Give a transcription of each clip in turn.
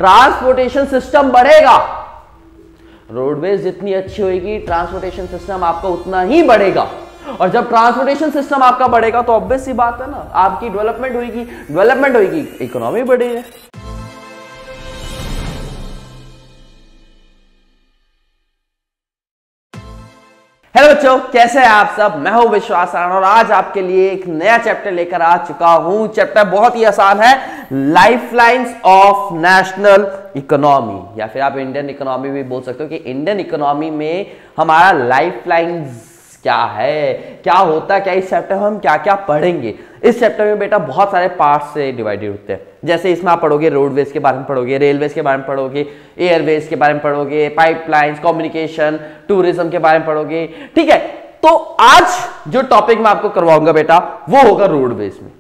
Transportation system बढ़ेगा। Roadways जितनी अच्छी होगी ट्रांसपोर्टेशन सिस्टम आपका उतना ही बढ़ेगा, और जब ट्रांसपोर्टेशन सिस्टम आपका बढ़ेगा तो ऑब्वियस सी बात है ना, आपकी डेवलपमेंट होगी, इकोनॉमी बढ़ेगी। हेलो बच्चों, कैसे हैं आप सब? मैं हूं विश्वास और आज आपके लिए एक नया चैप्टर लेकर आ चुका हूं। चैप्टर बहुत ही आसान है, लाइफलाइंस ऑफ नेशनल इकोनॉमी, या फिर आप इंडियन इकोनॉमी भी बोल सकते हो कि इंडियन इकोनॉमी में हमारा लाइफलाइंस क्या है, क्या होता है, क्या इस चैप्टर में हम क्या क्या पढ़ेंगे। इस चैप्टर में बेटा बहुत सारे पार्ट से डिवाइडेड होते हैं। जैसे इसमें आप पढ़ोगे रोडवेज के बारे में पढ़ोगे, रेलवेज के बारे में पढ़ोगे, एयरवेज के बारे में पढ़ोगे, पाइपलाइंस, कम्युनिकेशन, टूरिज्म के बारे में पढ़ोगे। ठीक है, तो आज जो टॉपिक मैं आपको करवाऊंगा बेटा वो होगा रोडवेज में।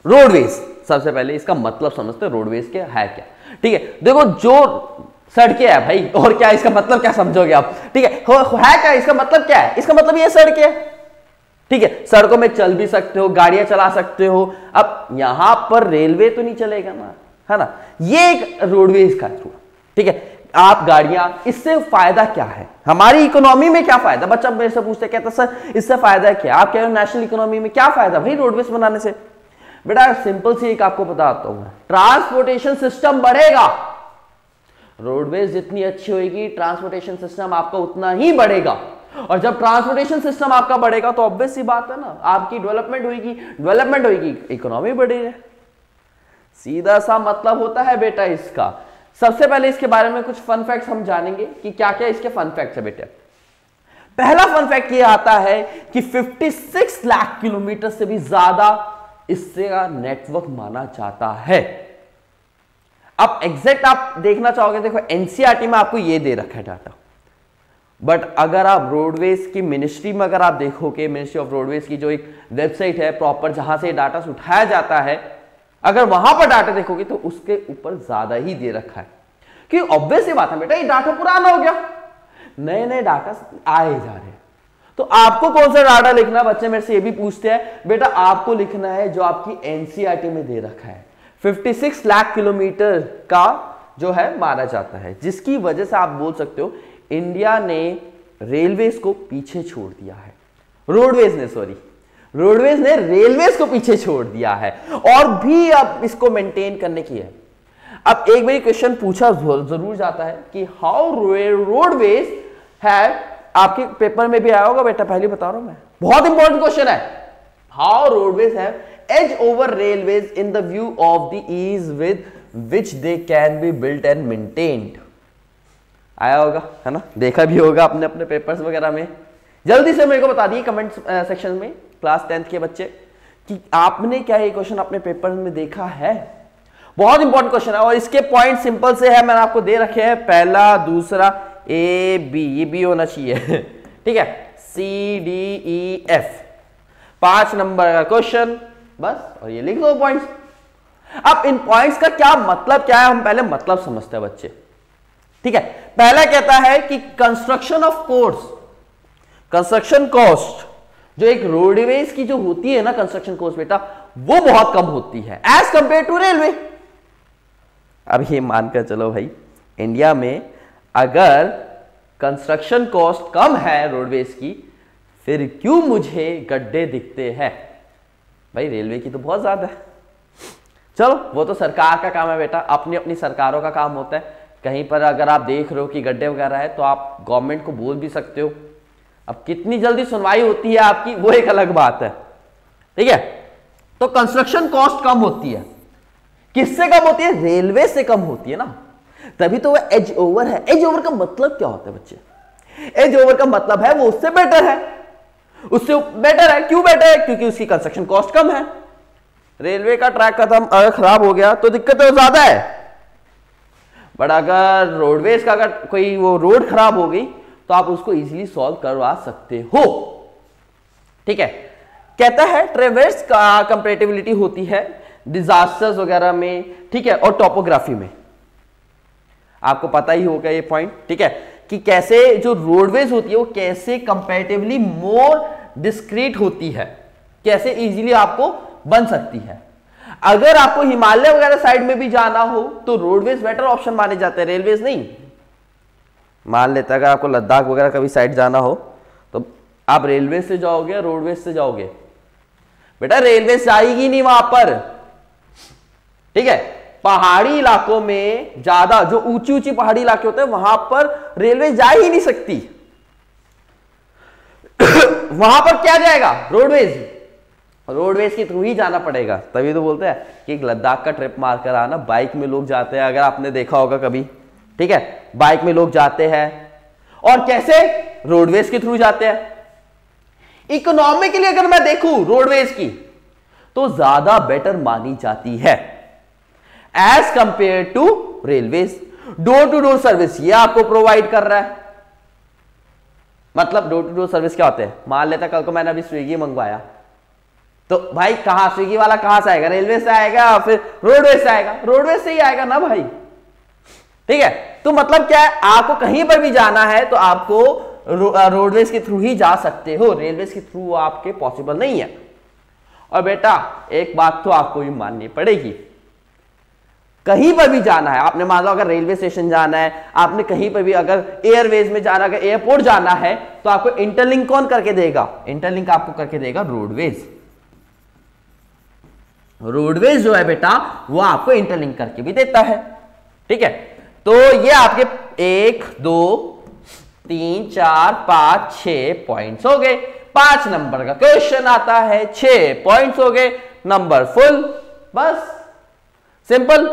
रोडवेज सबसे पहले इसका मतलब समझते हैं, रोडवेज के है क्या। ठीक है, देखो जो सड़कें है भाई, और क्या इसका मतलब क्या समझोगे आप। ठीक है क्या इसका मतलब क्या है? इसका मतलब ये सड़कें है। ठीक है, सड़कों में चल भी सकते हो, गाड़ियां चला सकते हो। अब यहां पर रेलवे तो नहीं चलेगा ना, है ना, ये एक रोडवेज का थ्रू। ठीक है, आप गाड़ियां, इससे फायदा क्या है हमारी इकोनॉमी में? क्या फायदा? बच्चा मेरे से पूछते कहता सर इससे फायदा है क्या? आप कह रहे हो नेशनल इकोनॉमी में क्या फायदा भाई रोडवेज बनाने से? बेटा सिंपल सी एक आपको बताता हूं, ट्रांसपोर्टेशन सिस्टम बढ़ेगा। रोडवेज जितनी अच्छी होगी ट्रांसपोर्टेशन सिस्टम आपका उतना ही बढ़ेगा, और जब ट्रांसपोर्टेशन सिस्टम आपका बढ़ेगा तो ऑब्वियस सी बात है ना, आपकी डेवलपमेंट होगी, इकोनॉमी बढ़ेगी। सीधा सा मतलब होता है बेटा इसका। सबसे पहले इसके बारे में कुछ फन फैक्ट्स हम जानेंगे कि क्या क्या इसके फन फैक्ट्स है बेटा। पहला फन फैक्ट ये आता है कि 56 लाख किलोमीटर से भी ज्यादा इससे का नेटवर्क माना जाता है। अब एग्जैक्ट आप देखना चाहोगे, देखो एनसीईआरटी में आपको ये दे रखा है डाटा, बट अगर आप रोडवेज की मिनिस्ट्री में अगर आप देखोगे, मिनिस्ट्री ऑफ रोडवेज की जो एक वेबसाइट है प्रॉपर जहां से डाटा उठाया जाता है, अगर वहां पर डाटा देखोगे तो उसके ऊपर ज्यादा ही दे रखा है। क्योंकि ऑब्वियस बात है बेटा, ये डाटा पुराना हो गया, नए नए डाटा आए जा रहे हैं। तो आपको कौन सा डाटा लिखना है? बच्चे मेरे से ये भी पूछते हैं बेटा, आपको लिखना है जो आपकी एनसीईआरटी में दे रखा है। 56 लाख किलोमीटर का जो है माना जाता है, जिसकी वजह से आप बोल सकते हो इंडिया ने रेलवेज को पीछे छोड़ दिया है। रोडवेज ने रेलवेज को पीछे छोड़ दिया है, और भी अब इसको मेंटेन करने की है। अब एक बार क्वेश्चन पूछा जरूर जाता है कि हाउ रोडवेज है, आपके पेपर में भी आया होगा बेटा, पहले बता रहा हूं मैं, बहुत इंपॉर्टेंट क्वेश्चन है। हाउ रोडवेज है edge over railways in the view of the ease with which they can be built and maintained। आया होगा, है ना, देखा भी होगा अपने अपने पेपर्स वगैरह में। जल्दी से मेरे को बता दिए कमेंट सेक्शन में, क्लास 10th के बच्चे, कि आपने क्या ये क्वेश्चन अपने पेपर में देखा है। बहुत इंपॉर्टेंट क्वेश्चन है, और इसके पॉइंट सिंपल से है, मैंने आपको दे रखे हैं, पहला, दूसरा, ए बी, ये बी होना चाहिए। ठीक है, C D E F, 5 number का क्वेश्चन बस, और ये लिख दो पॉइंट्स। अब इन पॉइंट्स का क्या मतलब क्या है, हम पहले मतलब समझते हैं बच्चे। ठीक है, पहला कहता है कि कंस्ट्रक्शन कॉस्ट जो एक रोडवेज की जो होती है ना, कंस्ट्रक्शन कॉस्ट बेटा, वो बहुत कम होती है एज कंपेयर टू रेलवे। अब ये मानकर चलो भाई, इंडिया में अगर कंस्ट्रक्शन कॉस्ट कम है रोडवेज की, फिर क्यों मुझे गड्ढे दिखते हैं? भाई रेलवे की तो बहुत ज्यादा है। चलो वो तो सरकार का काम है बेटा, अपनी अपनी सरकारों का काम होता है। कहीं पर अगर आप देख रहे हो कि गड्ढे वगैरह है तो आप गवर्नमेंट को बोल भी सकते हो। अब कितनी जल्दी सुनवाई होती है आपकी, वो एक अलग बात है। ठीक है, तो कंस्ट्रक्शन कॉस्ट कम होती है। किससे कम होती है? रेलवे से कम होती है ना, तभी तो वह एज ओवर है। एज ओवर का मतलब क्या होता है बच्चे? एज ओवर का मतलब है वो उससे बेटर है, उससे बेटर है। क्यों बेटर है? क्योंकि उसकी कंस्ट्रक्शन कॉस्ट कम है। रेलवे का ट्रैक खत्म अगर खराब हो गया तो दिक्कत तो ज्यादा है, बट अगर रोडवेज का अगर कोई वो रोड खराब हो गई तो आप उसको इजीली सॉल्व करवा सकते हो। ठीक है, कहता है ट्रेवर्स का कंपैरेटिबिलिटी होती है डिजास्टर्स वगैरह में। ठीक है, और टोपोग्राफी में आपको पता ही होगा ये पॉइंट। ठीक है, कि कैसे जो रोडवेज होती है वो कैसे कंपैरेटिवली मोर डिस्क्रीट होती है, कैसे इजीली आपको बन सकती है। अगर आपको हिमालय वगैरह साइड में भी जाना हो तो रोडवेज बेटर ऑप्शन माने जाते हैं, रेलवेज नहीं। मान लेते हैं अगर आपको लद्दाख वगैरह कभी साइड जाना हो तो आप रेलवे से जाओगे, रोडवेज से जाओगे? बेटा रेलवे से आएगी नहीं वहां पर, ठीक है। पहाड़ी इलाकों में ज्यादा जो ऊंची ऊंची पहाड़ी इलाके होते हैं वहां पर रेलवे जा ही नहीं सकती। वहां पर क्या जाएगा? रोडवेज, रोडवेज के थ्रू ही जाना पड़ेगा। तभी तो बोलते हैं कि एक लद्दाख का ट्रिप मारकर आना। बाइक में लोग जाते हैं, अगर आपने देखा होगा कभी, ठीक है, बाइक में लोग जाते हैं और कैसे? रोडवेज के थ्रू जाते हैं। इकोनॉमिकली अगर मैं देखूं रोडवेज की तो ज्यादा बेटर मानी जाती है as compared to railways. Door to door service ये आपको प्रोवाइड कर रहा है। मतलब डोर टू डोर सर्विस क्या होते हैं? मान लेता कल को मैंने अभी स्विगी मंगवाया तो भाई कहां, स्विगी वाला कहां से आएगा? रेलवे से आएगा, फिर रोडवेज से आएगा? रोडवेज से ही आएगा ना भाई, ठीक है। तो मतलब क्या है, आपको कहीं पर भी जाना है तो आपको रोडवेज के थ्रू ही जा सकते हो, रेलवेज के थ्रू आपके पॉसिबल नहीं है। और बेटा एक बात तो आपको भी माननी पड़ेगी, कहीं पर भी जाना है, आपने मान लो अगर रेलवे स्टेशन जाना है, आपने कहीं पर भी अगर एयरवेज में जाना, अगर एयरपोर्ट जाना है तो आपको इंटरलिंक कौन करके देगा? इंटरलिंक आपको करके देगा रोडवेज। रोडवेज जो है बेटा वो आपको इंटरलिंक करके भी देता है, ठीक है। तो ये आपके 1 2 3 4 5 6 पॉइंट्स हो गए। 5 नंबर का क्वेश्चन आता है, 6 पॉइंट्स हो गए, नंबर फुल, बस सिंपल।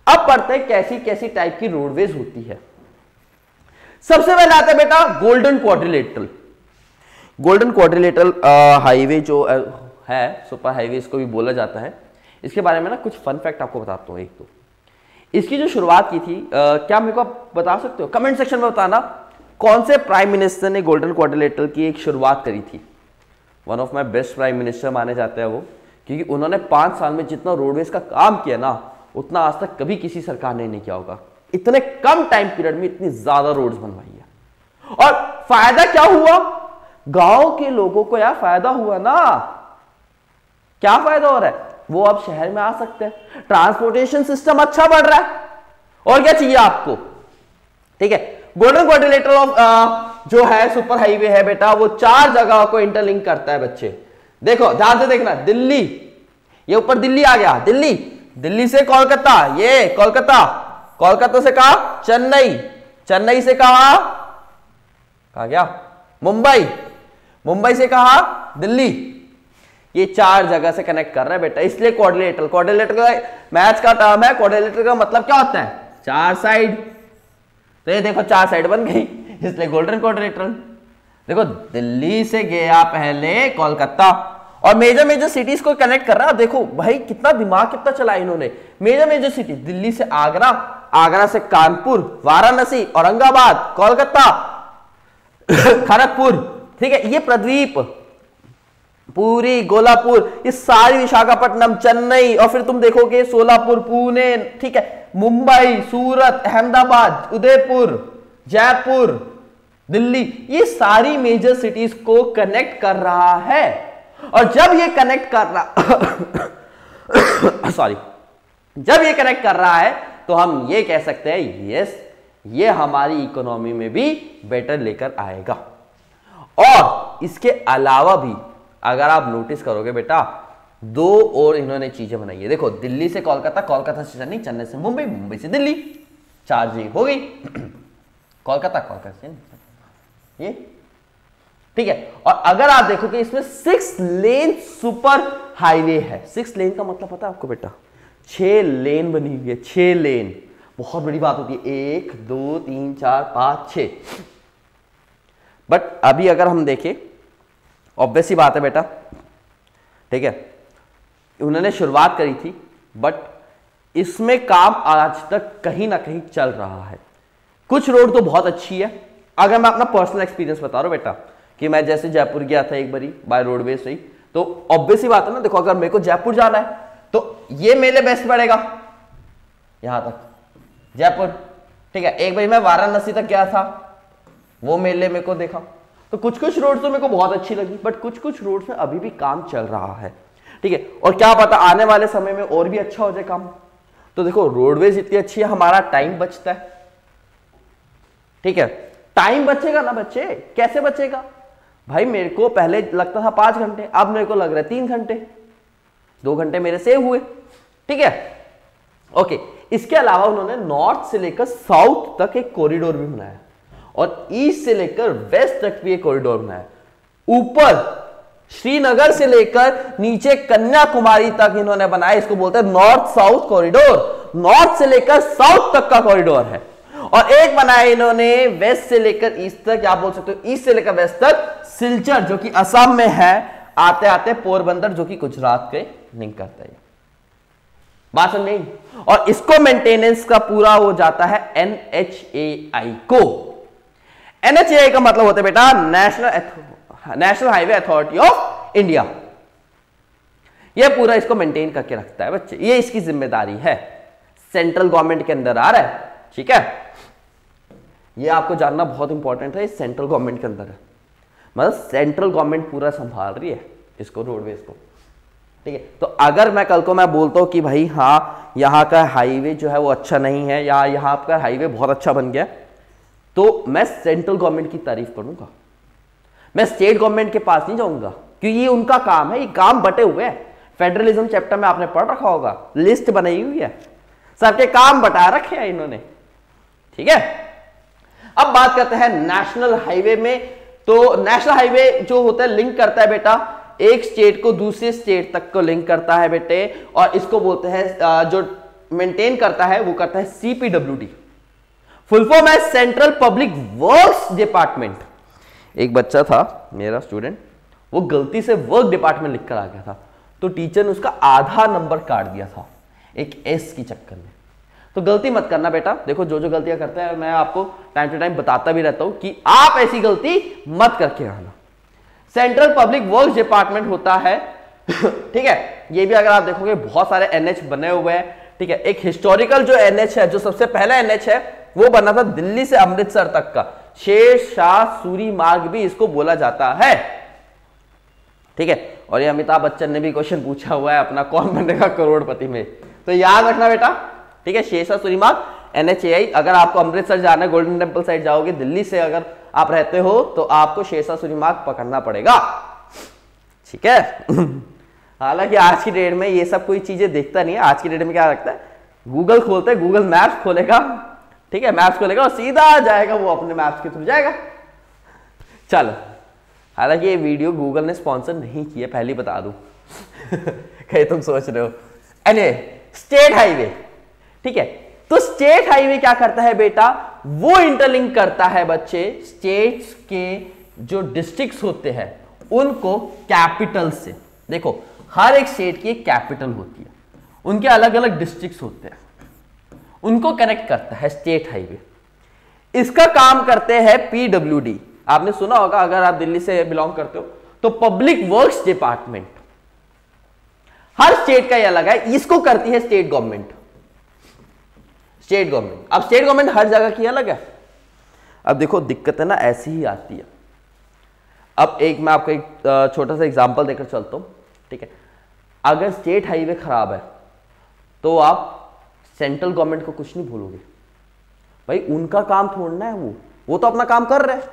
अब पढ़ते हैं कैसी कैसी टाइप की रोडवेज होती है। सबसे पहले आता है बेटा golden quadrilateral. Golden quadrilateral highway जो है, सुपर हाईवे इसको भी बोला जाता है। इसके बारे में ना कुछ फन फैक्ट आपको बताता हूं। एक तो इसकी जो शुरुआत की थी, क्या मेरे को आप बता सकते हो? कमेंट सेक्शन में बताना कौन से प्राइम मिनिस्टर ने गोल्डन क्वाड्रिलेटरल की एक शुरुआत करी थी। One of my best prime minister माने जाते हैं वो, क्योंकि उन्होंने 5 साल में जितना रोडवेज का काम किया ना उतना आज तक कभी किसी सरकार ने नहीं किया होगा। इतने कम टाइम पीरियड में इतनी ज्यादा रोड्स बनवाई है। और फायदा क्या हुआ? गांव के लोगों को यार फायदा हुआ ना। क्या फायदा हो रहा है? वो अब शहर में आ सकते हैं, ट्रांसपोर्टेशन सिस्टम अच्छा बढ़ रहा है, और क्या चाहिए आपको, ठीक है। गोल्डन क्वाड्रिलेटरल ऑफ जो है सुपर हाईवे है बेटा, वो 4 जगह को इंटरलिंक करता है बच्चे। देखो ध्यान से देखना, दिल्ली, ये ऊपर दिल्ली आ गया, दिल्ली, दिल्ली से कोलकाता, ये कोलकाता, कोलकाता से कहा चेन्नई, चेन्नई से कहा गया मुंबई, मुंबई से कहा दिल्ली। ये 4 जगह से कनेक्ट कर रहा है बेटा, इसलिए क्वाड्रिलेटरल। क्वाड्रिलेटरल का मैथ्स का टर्म है। क्वाड्रिलेटरल का मतलब क्या होता है? 4 साइड। तो ये देखो 4 साइड बन गई, इसलिए गोल्डन क्वाड्रिलेटरल। देखो दिल्ली से गया पहले कोलकाता, और मेजर मेजर सिटीज को कनेक्ट कर रहा है। देखो भाई कितना दिमाग कितना चला इन्होंने। मेजर मेजर सिटी, दिल्ली से आगरा, आगरा से कानपुर, वाराणसी, औरंगाबाद, कोलकाता, खड़गपुर, ठीक है, ये प्रद्वीप, पूरी गोलापुर, ये सारी, विशाखापट्टनम, चेन्नई, और फिर तुम देखोगे सोलापुर, पुणे, ठीक है, मुंबई, सूरत, अहमदाबाद, उदयपुर, जयपुर, दिल्ली, ये सारी मेजर सिटीज को कनेक्ट कर रहा है। और जब ये कनेक्ट कर रहा सॉरी, जब ये कनेक्ट कर रहा है तो हम ये कह सकते हैं यस, ये हमारी इकोनॉमी में भी बेटर लेकर आएगा। और इसके अलावा भी अगर आप नोटिस करोगे बेटा, 2 और इन्होंने चीजें बनाई है। देखो दिल्ली से कोलकाता, कोलकाता से चेन्नई, चेन्नई से मुंबई, मुंबई से दिल्ली, 4 जी हो गई। कोलकाता, कोलकाता से ये, ठीक है। और अगर आप देखोगे इसमें 6 लेन सुपर हाईवे है। 6 लेन का मतलब पता है आपको बेटा? 6 लेन बनी हुई है, 6 लेन, बहुत बड़ी बात होती है। 1 2 3 4 5 6। बट अभी अगर हम देखें, ऑब्वियस ही बात है बेटा, ठीक है, उन्होंने शुरुआत करी थी, बट इसमें काम आज तक कहीं ना कहीं चल रहा है। कुछ रोड तो बहुत अच्छी है। अगर मैं अपना पर्सनल एक्सपीरियंस बता रहा हूं बेटा, कि मैं जैसे जयपुर गया था एक बारी बाय रोडवेज से ही, तो ऑब्वियस ही बात है ना, देखो अगर मेरे को जयपुर जाना है तो ये मेरे बेस्ट पड़ेगा, यहां तक जयपुर, ठीक है। एक बार मैं वाराणसी तक गया था, वो मेरे को देखा। तो कुछ कुछ रोड तो मेरे को बहुत अच्छी लगी, बट कुछ कुछ रोड में अभी भी काम चल रहा है। ठीक है, और क्या पता आने वाले समय में और भी अच्छा हो जाए काम। तो देखो रोडवेज इतनी अच्छी है, हमारा टाइम बचता है, ठीक है, टाइम बचेगा ना बच्चे, कैसे बचेगा भाई? मेरे को पहले लगता था 5 घंटे, अब मेरे को लग रहा है 3 घंटे, 2 घंटे मेरे सेव हुए, ठीक है। ओके, इसके अलावा उन्होंने नॉर्थ से लेकर साउथ तक एक कॉरिडोर भी बनाया और ईस्ट से लेकर वेस्ट तक भी एक कॉरिडोर बनाया। ऊपर श्रीनगर से लेकर नीचे कन्याकुमारी तक इन्होंने बनाया, इसको बोलते हैं नॉर्थ साउथ कॉरिडोर। नॉर्थ से लेकर साउथ तक का कॉरिडोर है। और एक बनाया इन्होंने वेस्ट से लेकर ईस्ट तक, आप बोल सकते हो ईस्ट से लेकर वेस्ट तक, सिलचर जो कि असम में है, आते आते पोरबंदर जो कि गुजरात के लिंक करता है। बात समझ नहीं? और इसको मेंटेनेंस का पूरा हो जाता है NHAI को। NHAI का मतलब होता है बेटा national highway authority of India. यह पूरा इसको मेंटेन करके रखता है बच्चे, ये इसकी जिम्मेदारी है, सेंट्रल गवर्नमेंट के अंदर आ रहा है, ठीक है। ये आपको जानना बहुत इंपॉर्टेंट है, सेंट्रल गवर्नमेंट के अंदर है, मतलब सेंट्रल गवर्नमेंट पूरा संभाल रही है इसको, रोडवेज को, ठीक है। तो अगर मैं कल को मैं बोलता हूं कि भाई हाँ यहाँ का हाईवे जो है वो अच्छा नहीं है या यहाँ का हाईवे बहुत अच्छा बन गया, तो मैं सेंट्रल गवर्नमेंट की तारीफ करूंगा, मैं स्टेट गवर्नमेंट के पास नहीं जाऊंगा, क्योंकि ये उनका काम है, ये काम बटे हुए हैं। फेडरलिज्म चैप्टर में आपने पढ़ रखा होगा, लिस्ट बनाई हुई है, सबके काम बटा रखे हैं इन्होंने, ठीक है। अब बात करते हैं नेशनल हाईवे में। तो नेशनल हाईवे जो होता है लिंक करता है बेटा एक स्टेट को दूसरे स्टेट तक को लिंक करता है बेटे, और इसको बोलते हैं जो मेंटेन करता है वो करता है CPWD। फुल फॉर्म है सेंट्रल पब्लिक वर्क्स डिपार्टमेंट। एक बच्चा था मेरा स्टूडेंट, वो गलती से वर्क डिपार्टमेंट लिखकर आ गया था, तो टीचर ने उसका आधा नंबर काट दिया था एक S की चक्कर में। तो गलती मत करना बेटा, देखो जो जो गलतियां करते हैं मैं आपको टाइम टू टाइम बताता भी रहता हूं कि आप ऐसी गलती मत करके आना। सेंट्रल पब्लिक वर्क्स डिपार्टमेंट होता है ठीक है। ये भी अगर आप देखोगे बहुत सारे NH बने हुए हैं, ठीक है। एक हिस्टोरिकल जो NH है, जो सबसे पहला NH है, वो बना था दिल्ली से अमृतसर तक का, शेर शाह सूरी मार्ग भी इसको बोला जाता है, ठीक है। और ये अमिताभ बच्चन ने भी क्वेश्चन पूछा हुआ है अपना कौन बनेगा करोड़पति में, तो याद रखना बेटा, ठीक है। शेर शाह सूरी मार्ग NHAI। अगर आपको अमृतसर जाना है, गोल्डन टेम्पल साइड जाओगे, दिल्ली से अगर आप रहते हो तो आपको शेर शाह सूरी मार्ग पकड़ना पड़ेगा, ठीक है। हालांकि आज की डेट में ये सब कोई चीजें देखता नहीं है। आज की डेट में क्या रखता है, गूगल खोलते हैं, गूगल मैप्स खोलेगा, ठीक है, मैप्स खोलेगा और सीधा जाएगा, वो अपने मैप्स के थ्रू जाएगा। चलो, हालांकि ये वीडियो गूगल ने स्पॉन्सर नहीं किया, पहले बता दूं कहीं तुम सोच रहे हो। एनीवे, स्टेट हाईवे, ठीक है। तो स्टेट हाईवे क्या करता है बेटा, वो इंटरलिंक करता है बच्चे स्टेट्स के जो डिस्ट्रिक्ट्स होते हैं उनको कैपिटल से। देखो हर एक स्टेट की एक कैपिटल होती है, उनके अलग अलग डिस्ट्रिक्ट्स होते हैं, उनको कनेक्ट करता है स्टेट हाईवे। इसका काम करते हैं PWD। आपने सुना होगा अगर आप दिल्ली से बिलोंग करते हो तो पब्लिक वर्क्स डिपार्टमेंट। हर स्टेट का ये अलग है, इसको करती है स्टेट गवर्नमेंट। स्टेट गवर्नमेंट, अब स्टेट गवर्नमेंट हर जगह की अलग है। अब देखो दिक्कत है ना ऐसी ही आती है। अब एक मैं आपको एक छोटा सा एग्जांपल देकर चलता हूं, ठीक है। अगर स्टेट हाईवे खराब है तो आप सेंट्रल गवर्नमेंट को कुछ नहीं बोलोगे, भाई उनका काम थोड़ना है, वो तो अपना काम कर रहे हैं।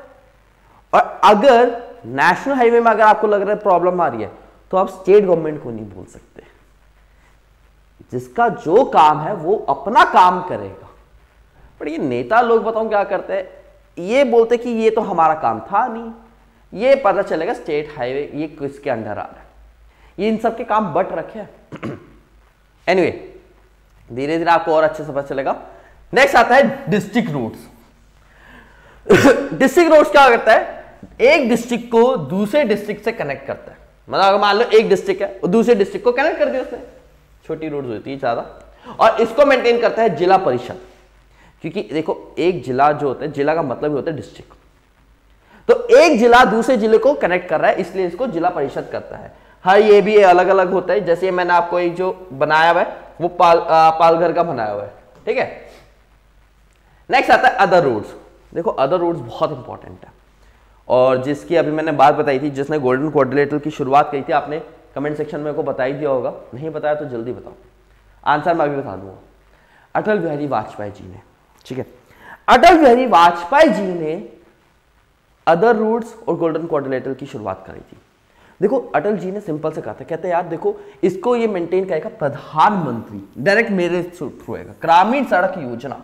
और अगर नेशनल हाईवे में अगर आपको लग रहा है प्रॉब्लम आ रही है तो आप स्टेट गवर्नमेंट को नहीं बोल सकते। जिसका जो काम है वो अपना काम करेगा। पर ये नेता लोग बताऊं क्या करते हैं, ये बोलते कि ये तो हमारा काम था नहीं, ये पता चलेगा स्टेट हाईवे ये किसके अंडर आ रहा है, ये इन सब के काम बट रखे हैं। एनीवे, धीरे धीरे आपको और अच्छे से पता चलेगा। नेक्स्ट आता है डिस्ट्रिक्ट रोड्स। डिस्ट्रिक्ट रोड्स क्या करता है, एक डिस्ट्रिक्ट को दूसरे डिस्ट्रिक्ट से कनेक्ट करता है। मतलब अगर मान लो एक डिस्ट्रिक्ट है और दूसरे डिस्ट्रिक्ट को कनेक्ट कर दिया उसने, छोटी रोड्स होती है ज्यादा, और इसको मेंटेन करता है जिला परिषद। क्योंकि देखो एक जिला जो होता है, जिला का मतलब होता है डिस्ट्रिक्ट, तो एक जिला दूसरे जिले को कनेक्ट कर रहा है, इसलिए इसको जिला परिषद करता है। हाँ ये भी अलग अलग होता है, जैसे मैंने आपको एक जो बनाया हुआ है वो पालघर का बनाया हुआ है, ठीक है। नेक्स्ट आता है अदर रोड्स। देखो अदर रोड्स बहुत इंपॉर्टेंट है, और जिसकी अभी मैंने बात बताई थी, जिसने गोल्डन क्वाड्रिलेटरल की शुरुआत की थी, आपने कमेंट सेक्शन में को बता ही दिया होगा, नहीं बताया तो जल्दी बताओ, आंसर मैं अभी बता दूंगा। अटल बिहारी वाजपेयी जी ने, ठीक है, अटल बिहारी वाजपेयी जी ने अदर रूट्स और गोल्डन क्वाड्रिलेटरल की शुरुआत करी थी। देखो अटल जी ने सिंपल से कहा था, कहते यार देखो इसको ये मेंटेन करेगा प्रधानमंत्री, डायरेक्ट मेरे थ्रू आएगा, ग्रामीण सड़क योजना।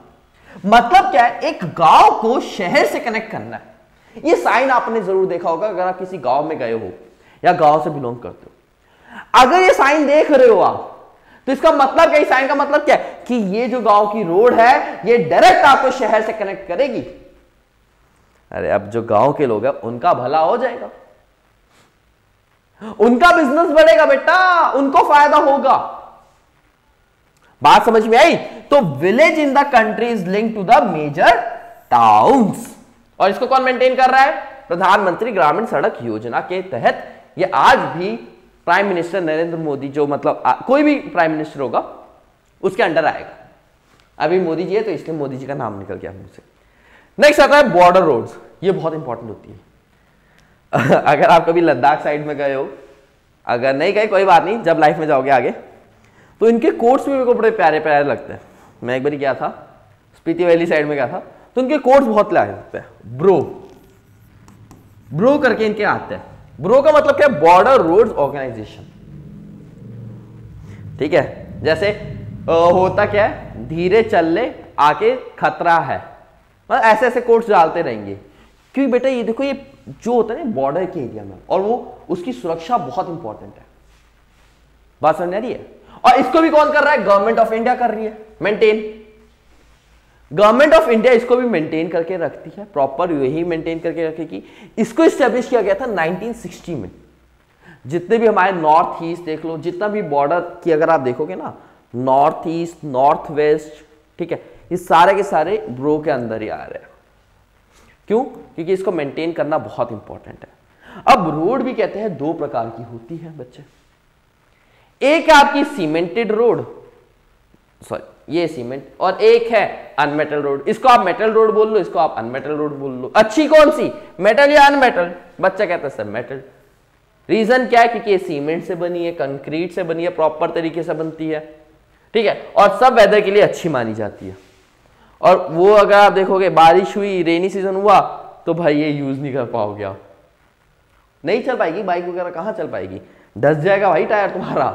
मतलब क्या है, एक गांव को शहर से कनेक्ट करना है। ये साइन आपने जरूर देखा होगा अगर आप किसी गांव में गए हो या गांव से बिलोंग करते हो। अगर ये साइन देख रहे हो आप, तो इसका मतलब क्या, साइन का मतलब क्या है कि ये जो गांव की रोड है ये डायरेक्ट आपको शहर से कनेक्ट करेगी। अरे अब जो गांव के लोग हैं उनका भला हो जाएगा, उनका बिजनेस बढ़ेगा बेटा, उनको फायदा होगा। बात समझ में आई? तो village in the country is link to the major towns, और इसको कौन मेंटेन कर रहा है? प्रधानमंत्री ग्रामीण सड़क योजना के तहत। ये आज भी प्राइम मिनिस्टर नरेंद्र मोदी, जो मतलब कोई भी प्राइम मिनिस्टर होगा उसके अंडर आएगा। अभी मोदी जी है तो इसलिए मोदी जी का नाम निकल गया मुझसे। नेक्स्ट आता है बॉर्डर रोड्स। ये बहुत इंपॉर्टेंट होती है। अगर आप कभी लद्दाख साइड में गए हो, अगर नहीं गए कोई बात नहीं, जब लाइफ में जाओगे आगे, तो इनके कोट्स भी मेरे को बड़े प्यारे प्यारे लगते हैं। मैं एक बार गया था, स्पीति वैली साइड में गया था, तो इनके कोट्स बहुत प्यारे लगते हैं। ब्रो ब्रो करके इनके आते हैं। ब्रो का मतलब क्या है? बॉर्डर रोड्स ऑर्गेनाइजेशन, ठीक है। जैसे होता क्या है, धीरे चल ले आके खतरा है, मतलब ऐसे ऐसे कोट्स डालते रहेंगे। क्योंकि बेटा ये देखो, ये जो होता है ना बॉर्डर के एरिया में, और वो उसकी सुरक्षा बहुत इंपॉर्टेंट है। बात समझ आ रही है? और इसको भी कौन कर रहा है? गवर्नमेंट ऑफ इंडिया कर रही है मेंटेन। गवर्नमेंट ऑफ इंडिया इसको भी मेंटेन करके रखती है, प्रॉपर यही मेंटेन करके रखेगी। इसको इस्टेब्लिश किया गया था 1960 में। जितने भी हमारे नॉर्थ ईस्ट देख लो, जितना भी बॉर्डर की अगर आप देखोगे ना, नॉर्थ ईस्ट, नॉर्थ वेस्ट, ठीक है, ये सारे के सारे ब्रो के अंदर ही आ रहे हैं। क्यों? क्योंकि इसको मेंटेन करना बहुत इंपॉर्टेंट है। अब रोड भी कहते हैं दो प्रकार की होती है बच्चे। एक है आपकी सीमेंटेड रोड, सॉरी ये सीमेंट, और एक है अनमेटल रोड। इसको आप मेटल रोड बोल लो, इसको आप अनमेटल रोड बोल लो। अच्छी कौन सी, मेटल या अनमेटल? बच्चा कहता है सर मेटल। रीजन क्या है? क्योंकि ये सीमेंट से बनी है, कंक्रीट से बनी है, प्रॉपर तरीके से बनती है, ठीक है, और सब वेदर के लिए अच्छी मानी जाती है। और वो अगर आप देखोगे बारिश हुई, रेनी सीजन हुआ, तो भाई ये यूज नहीं कर पाओगे आप, नहीं चल पाएगी बाइक वगैरह, कहां चल पाएगी, धस जाएगा भाई टायर तुम्हारा,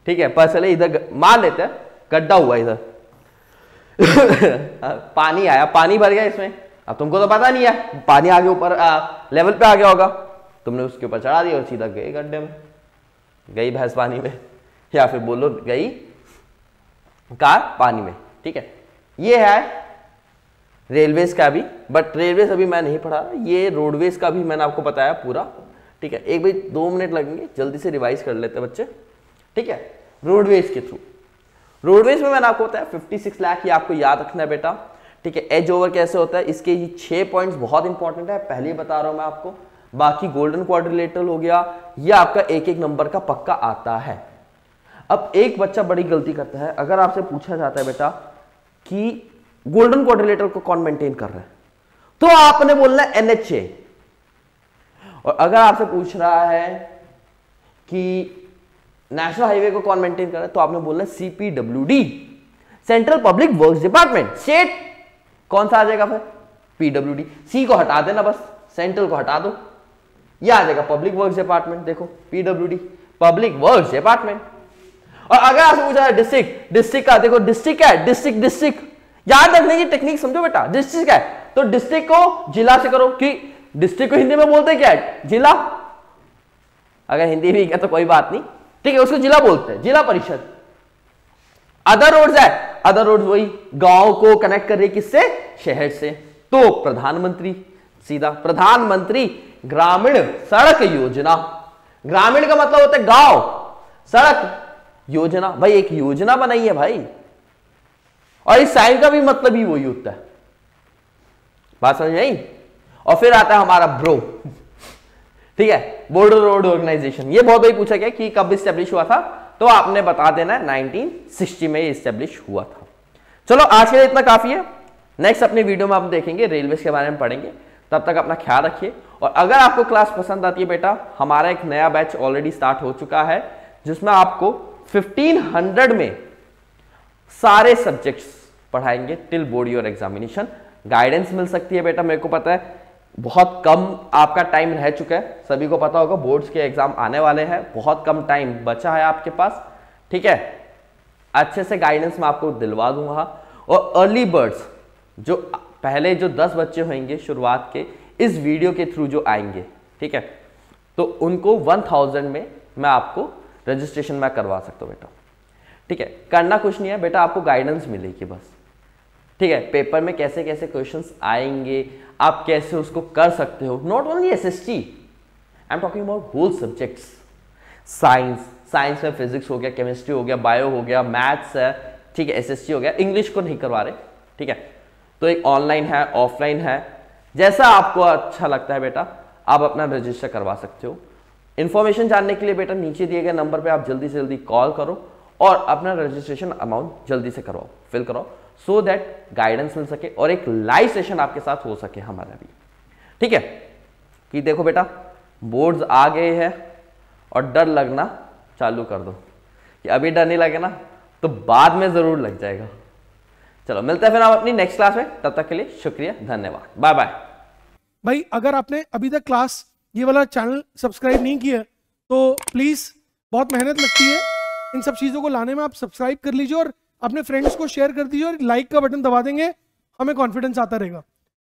ठीक है। पर चले इधर मान लेते हैं गड्ढा हुआ इधर, पानी आया, पानी भर गया इसमें, अब तुमको तो पता नहीं है, पानी आगे ऊपर लेवल पे आ गया होगा, तुमने उसके ऊपर चढ़ा दिया और सीधा गए गड्ढे में, गई भैंस पानी में, या फिर बोलो गई कार पानी में, ठीक है। ये है रेलवेज का भी, बट रेलवेज अभी मैं नहीं पढ़ा, ये रोडवेज का भी मैंने आपको बताया पूरा, ठीक है। एक भाई 2 मिनट लगेंगे, जल्दी से रिवाइज कर लेते हैं बच्चे, ठीक है। रोडवेज के थ्रू, रोडवेज में मैंने आपको बताया 56 लाख, ये आपको याद रखना है बेटा, ठीक है। एज ओवर कैसे होता है, इसके ये 6 पॉइंट्स बहुत इंपॉर्टेंट है, पहले ही बता रहा हूं मैं आपको। बाकी गोल्डन क्वाड्रिलेटरल हो गया, ये आपका एक एक नंबर का पक्का आता है। अब एक बच्चा बड़ी गलती करता है, अगर आपसे पूछा जाता है बेटा कि गोल्डन क्वाड्रिलेटरल को कौन मेंटेन कर रहा है, तो आपने बोलना है NHA। और अगर आपसे पूछ रहा है कि नेशनल हाईवे को कौन मेंटेन कर रहा है, तो आपने बोलना है CPWD, central public works department. State कौन सा आ जाएगा फिर? PWD। सी को हटा देना बस, सेंट्रल को हटा दो, यह आ जाएगा पब्लिक वर्क्स डिपार्टमेंट। देखो PWD, पब्लिक वर्क्स डिपार्टमेंट। और अगर आपसे पूछा है डिस्ट्रिक्ट, डिस्ट्रिक्ट का देखो, डिस्ट्रिक्ट क्या है, डिस्ट्रिक्ट याद रखने की टेक्निक समझो बेटा। डिस्ट्रिक्ट क्या है, तो डिस्ट्रिक्ट को जिला से करो, कि डिस्ट्रिक्ट को हिंदी में बोलते क्या है, जिला। अगर हिंदी भी है तो कोई बात नहीं, ठीक है, उसको जिला बोलते हैं, जिला परिषद। अदर रोड्स है, अदर रोड्स वही गांव को कनेक्ट कर रही है, किससे? शहर से। तो प्रधानमंत्री, सीधा प्रधानमंत्री ग्रामीण सड़क योजना। ग्रामीण का मतलब होता है गांव, सड़क योजना, भाई एक योजना बनाई है भाई, और इस साइन का भी मतलब ही वही होता है। बात समझ में आई? और फिर आता है हमारा ब्रो, ठीक है, बॉर्डर रोड ऑर्गेनाइजेशन। ये बहुत भाई पूछा गया कि कब इस्टेब्लिश हुआ था, तो आपने बता देना है 1960 में इस्टेब्लिश हुआ था। चलो आज के लिए इतना काफी है, नेक्स्ट अपने वीडियो में आप देखेंगे, रेलवे के बारे में पढ़ेंगे। तब तक अपना ख्याल रखिए। और अगर आपको क्लास पसंद आती है बेटा, हमारा एक नया बैच ऑलरेडी स्टार्ट हो चुका है जिसमें आपको 1500 में सारे सब्जेक्ट्स पढ़ाएंगे till board your examination. Guidance मिल सकती है बेटा, मेरे को पता है बहुत कम आपका टाइम रह चुका है, सभी को पता होगा बोर्ड्स के एग्जाम आने वाले हैं, बहुत कम टाइम बचा है आपके पास, ठीक है। अच्छे से गाइडेंस मैं आपको दिलवा दूंगा। और अर्ली बर्ड्स जो पहले जो 10 बच्चे होंगे शुरुआत के इस वीडियो के थ्रू जो आएंगे, ठीक है, तो उनको 1000 में मैं आपको रजिस्ट्रेशन मैं करवा सकता हूं बेटा, ठीक है। करना कुछ नहीं है बेटा, आपको गाइडेंस मिलेगी बस, ठीक है। पेपर में कैसे कैसे क्वेश्चंस आएंगे, आप कैसे उसको कर सकते हो, not only SST, I am talking about whole subjects. Science में फिजिक्स हो गया, केमिस्ट्री हो गया, बायो हो गया, मैथ्स है, ठीक है, एसएसटी हो गया, इंग्लिश को नहीं करवा रहे, ठीक है। तो एक ऑनलाइन है, ऑफलाइन है, जैसा आपको अच्छा लगता है बेटा आप अपना रजिस्टर करवा सकते हो। इंफॉर्मेशन जानने के लिए बेटा नीचे दिए गए नंबर पे आप जल्दी से जल्दी कॉल करो और अपना रजिस्ट्रेशन अमाउंट जल्दी से करवाओ, फिल कराओ, सो दैट गाइडेंस मिल सके और एक लाइव सेशन आपके साथ हो सके हमारा भी, ठीक है। कि देखो बेटा बोर्ड्स आ गए हैं और डर लगना चालू कर दो, कि अभी डर नहीं लगे ना तो बाद में जरूर लग जाएगा। चलो मिलते हैं फिर हम अपनी नेक्स्ट क्लास में, तब तक के लिए शुक्रिया, धन्यवाद, बाय बाय। भाई अगर आपने अभी तक क्लास ये वाला चैनल सब्सक्राइब नहीं किया तो प्लीज, बहुत मेहनत लगती है इन सब चीजों को लाने में, आप सब्सक्राइब कर लीजिए और अपने फ्रेंड्स को शेयर कर दीजिए और लाइक का बटन दबा देंगे, हमें कॉन्फिडेंस आता रहेगा।